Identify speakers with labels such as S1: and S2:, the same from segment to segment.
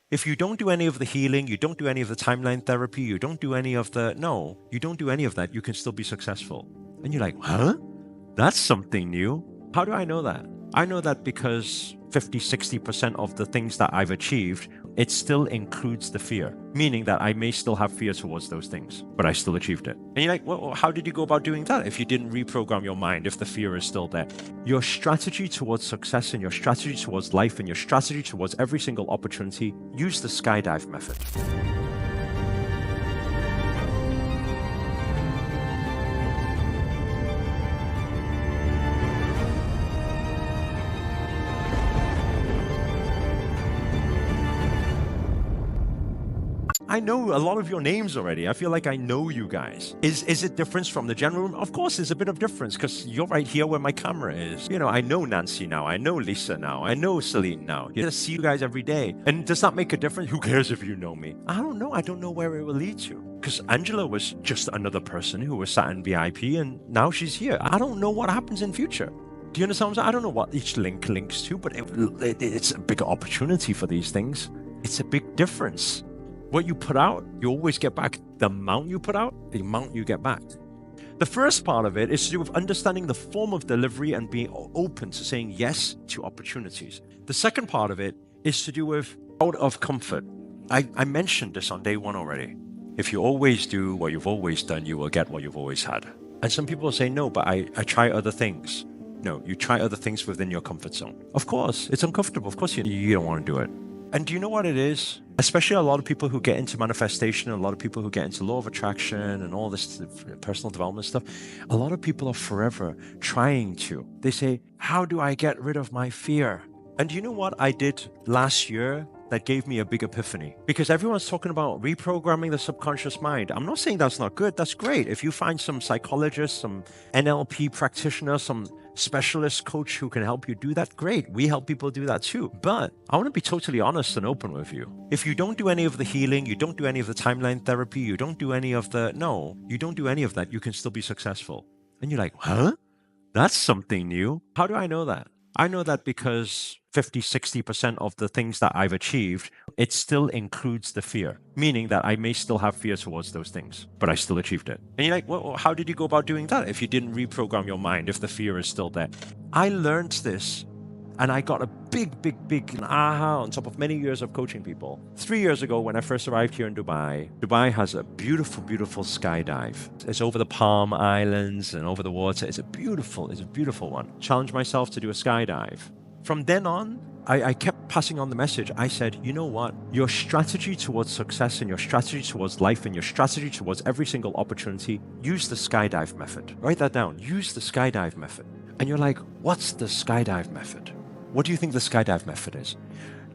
S1: If you don't do any of the healing, you don't do any of the timeline therapy, you don't do any of the, no, you don't do any of that, you can still be successful. And you're like, huh? That's something new. How do I know that? I know that because 50, 60% of the things that I've achieved, it still includes the fear, meaning that I may still have fear towards those things, but I still achieved it. And you're like, well, how did you go about doing that if you didn't reprogram your mind, if the fear is still there? Your strategy towards success and your strategy towards life and your strategy towards every single opportunity, use the skydive method. I know a lot of your names already. I feel like I know you guys. Is it different from the general room? Of course, there's a bit of difference because you're right here where my camera is. You know, I know Nancy now. I know Lisa now. I know Celine now. I see you guys every day. And does that make a difference? Who cares if you know me? I don't know. I don't know where it will lead to. Because Angela was just another person who was sat in VIP and now she's here. I don't know what happens in future. Do you understand what I'm saying? I don't know what each link links to, but it's a bigger opportunity for these things. It's a big difference. What you put out, you always get back. The amount you put out, the amount you get back. The first part of it is to do with understanding the form of delivery and being open to saying yes to opportunities. The second part of it is to do with out of comfort. I mentioned this on day one already. If you always do what you've always done, you will get what you've always had. And some people say, no, but I try other things. No, you try other things within your comfort zone. Of course, it's uncomfortable. Of course, you don't want to do it. And do you know what it is? Especially a lot of people who get into manifestation, a lot of people who get into law of attraction and all this personal development stuff, a lot of people are forever trying to. They say, how do I get rid of my fear? And do you know what I did last year that gave me a big epiphany? Because everyone's talking about reprogramming the subconscious mind. I'm not saying that's not good. That's great. If you find some psychologist, some NLP practitioner, some specialist coach who can help you do that, great. We help people do that too. But I want to be totally honest and open with you. If you don't do any of the healing, you don't do any of the timeline therapy, you don't do any of the, no, you don't do any of that, you can still be successful. And you're like, huh? That's something new. How do I know that? I know that because 50, 60% of the things that I've achieved, it still includes the fear, meaning that I may still have fear towards those things, but I still achieved it. And you're like, well, how did you go about doing that if you didn't reprogram your mind, if the fear is still there? I learned this and I got a big aha on top of many years of coaching people. 3 years ago, when I first arrived here in Dubai, Dubai has a beautiful skydive. It's over the Palm Islands and over the water. It's a beautiful one. Challenged myself to do a skydive. From then on, I kept passing on the message. I said, you know what? Your strategy towards success and your strategy towards life and your strategy towards every single opportunity, use the skydive method. Write that down. Use the skydive method. And you're like, what's the skydive method? What do you think the skydive method is?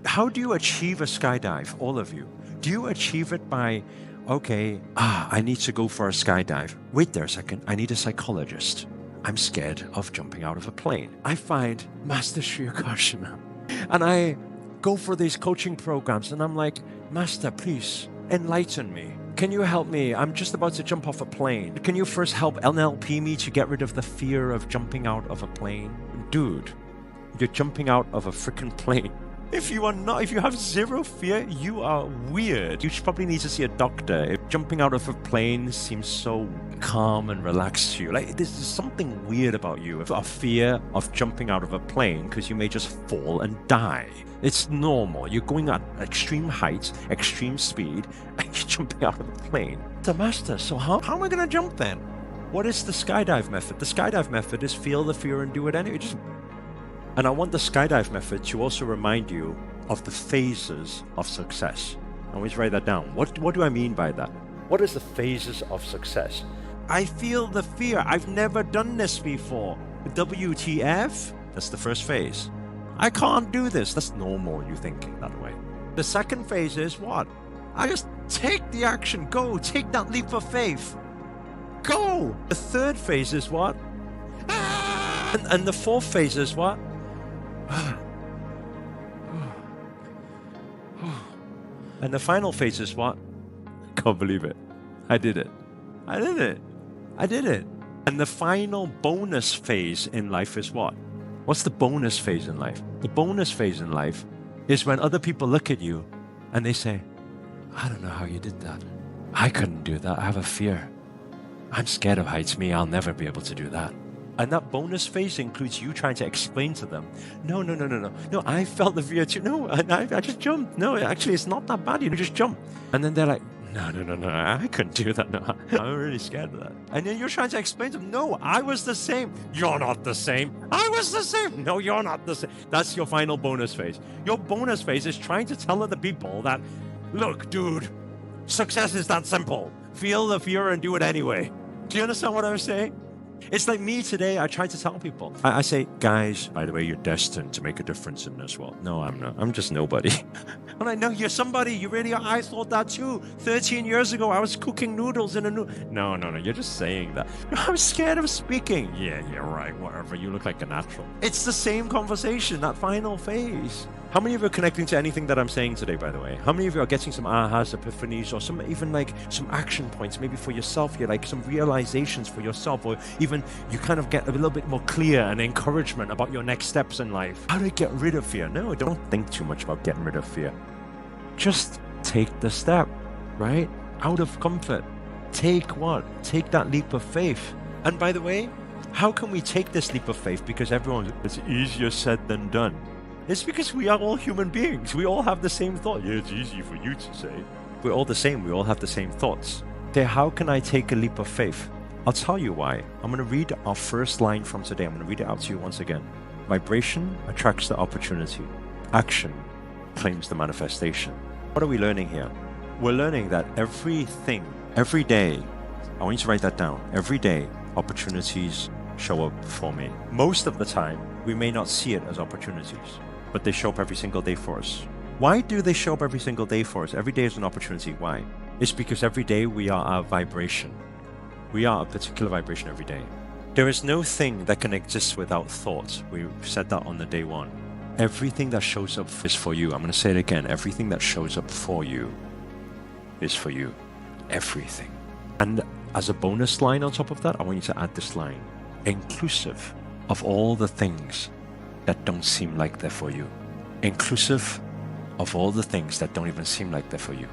S1: How do you achieve a skydive, all of you? Do you achieve it by, okay, I need to go for a skydive. Wait there a second, I need a psychologist. I'm scared of jumping out of a plane. I find Master Sri Akarshana and I go for these coaching programs and I'm like, Master, please enlighten me. Can you help me? I'm just about to jump off a plane. Can you first help NLP me to get rid of the fear of jumping out of a plane? Dude, you're jumping out of a freaking plane. If you have zero fear, you are weird. You should probably need to see a doctor. If jumping out of a plane seems so calm and relaxed to you, like there's something weird about you. A fear of jumping out of a plane because you may just fall and die. It's normal. You're going at extreme heights, extreme speed, and you're jumping out of a plane. The master, so how am I going to jump then? What is the skydive method? The skydive method is feel the fear and do it anyway. And I want the skydive method to also remind you of the phases of success. Always write that down. What do I mean by that? What is the phases of success? I feel the fear. I've never done this before. WTF? That's the first phase. I can't do this. That's normal, you thinking that way. The second phase is what? I just take the action. Go. Take that leap of faith. Go. The third phase is what? And the fourth phase is what? And the final phase is what? I can't believe it. I did it. And the final bonus phase in life is what? What's the bonus phase in life? The bonus phase in life is when other people look at you And they say, I don't know how you did that. I couldn't do that. I have a fear. I'm scared of heights. I'll never be able to do that. And that bonus phase includes you trying to explain to them, no, I felt the fear too. No, I just jumped. No, actually, it's not that bad. You just jump. And then they're like, no, I couldn't do that. No, I'm really scared of that. And then you're trying to explain to them, no, I was the same. You're not the same. I was the same. No, you're not the same. That's your final bonus phase. Your bonus phase is trying to tell other people that, look, dude, success is that simple. Feel the fear and do it anyway. Do you understand what I'm saying? It's like me today. I try to tell people. I say, guys, by the way, you're destined to make a difference in this world. No, I'm not. I'm just nobody. And I know you're somebody. You really are. I thought that too. 13 years ago, I was cooking noodles in a No. You're just saying that. I'm scared of speaking. Yeah, you're right. Whatever. You look like a natural. It's the same conversation, that final phase. How many of you are connecting to anything that I'm saying today, by the way? How many of you are getting some ahas, epiphanies, or some even like some action points, maybe for yourself? You're like some realizations for yourself, or even you kind of get a little bit more clear and encouragement about your next steps in life. How to get rid of fear? No, don't think too much about getting rid of fear. Just take the step, right? Out of comfort. Take what? Take that leap of faith. And by the way, how can we take this leap of faith? Because it's easier said than done. It's because we are all human beings. We all have the same thought. Yeah, it's easy for you to say. We're all the same. We all have the same thoughts. So how can I take a leap of faith? I'll tell you why. I'm going to read our first line from today. I'm going to read it out to you once again. Vibration attracts the opportunity. Action claims the manifestation. What are we learning here? We're learning that everything, every day, I want you to write that down. Every day, opportunities show up for me. Most of the time, we may not see it as opportunities, but they show up every single day for us. Why do they show up every single day for us? Every day is an opportunity. Why? It's because every day we are a vibration. We are a particular vibration every day. There is no thing that can exist without thought. We said that on the day one. Everything that shows up is for you. I'm going to say it again. Everything that shows up for you is for you. Everything. And as a bonus line on top of that, I want you to add this line. Inclusive of all the things that don't seem like they're for you. Inclusive of all the things that don't even seem like they're for you.